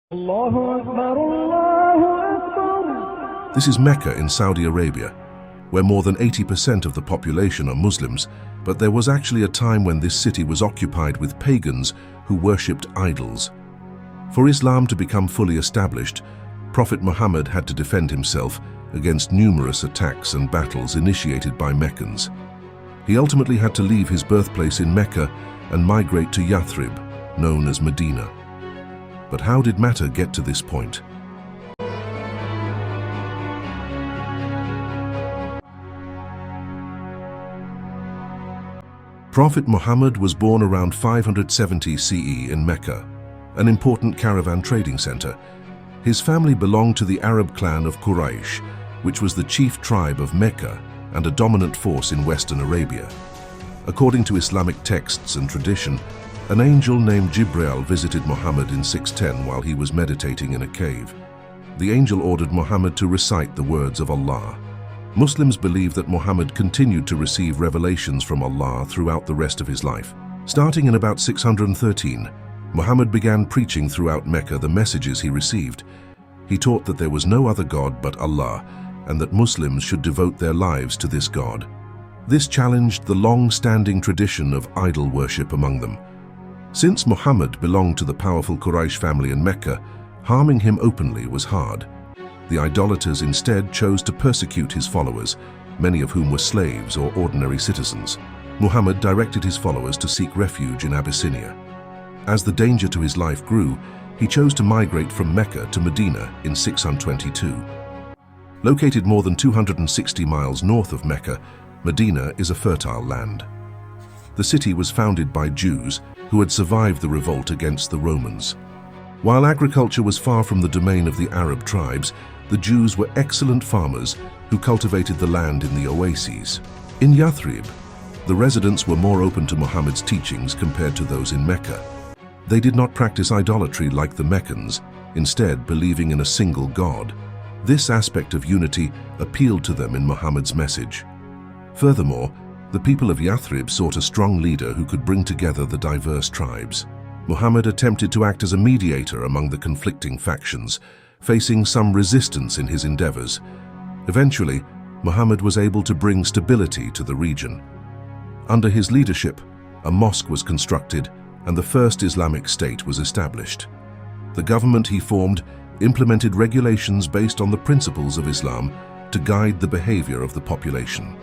Allahu Akbar, Allahu Akbar. This is Mecca in Saudi Arabia, where more than 80% of the population are Muslims, but there was actually a time when this city was occupied with pagans who worshipped idols. For Islam to become fully established, Prophet Muhammad had to defend himself against numerous attacks and battles initiated by Meccans. He ultimately had to leave his birthplace in Mecca and migrate to Yathrib, known as Medina. But how did matter get to this point? Prophet Muhammad was born around 570 CE in Mecca, an important caravan trading center. His family belonged to the Arab clan of Quraysh, which was the chief tribe of Mecca and a dominant force in Western Arabia. According to Islamic texts and tradition, an angel named Jibril visited Muhammad in 610 while he was meditating in a cave. The angel ordered Muhammad to recite the words of Allah. Muslims believe that Muhammad continued to receive revelations from Allah throughout the rest of his life. Starting in about 613, Muhammad began preaching throughout Mecca the messages he received. He taught that there was no other God but Allah, and that Muslims should devote their lives to this God. This challenged the long-standing tradition of idol worship among them. Since Muhammad belonged to the powerful Quraysh family in Mecca, harming him openly was hard. The idolaters instead chose to persecute his followers, many of whom were slaves or ordinary citizens. Muhammad directed his followers to seek refuge in Abyssinia. As the danger to his life grew, he chose to migrate from Mecca to Medina in 622. Located more than 260 miles north of Mecca, Medina is a fertile land. The city was founded by Jews who had survived the revolt against the Romans. While agriculture was far from the domain of the Arab tribes, the Jews were excellent farmers who cultivated the land in the oases. In Yathrib, the residents were more open to Muhammad's teachings compared to those in Mecca. They did not practice idolatry like the Meccans, instead believing in a single God. This aspect of unity appealed to them in Muhammad's message. Furthermore, the people of Yathrib sought a strong leader who could bring together the diverse tribes. Muhammad attempted to act as a mediator among the conflicting factions, facing some resistance in his endeavors. Eventually, Muhammad was able to bring stability to the region. Under his leadership, a mosque was constructed and the first Islamic state was established. The government he formed implemented regulations based on the principles of Islam to guide the behavior of the population.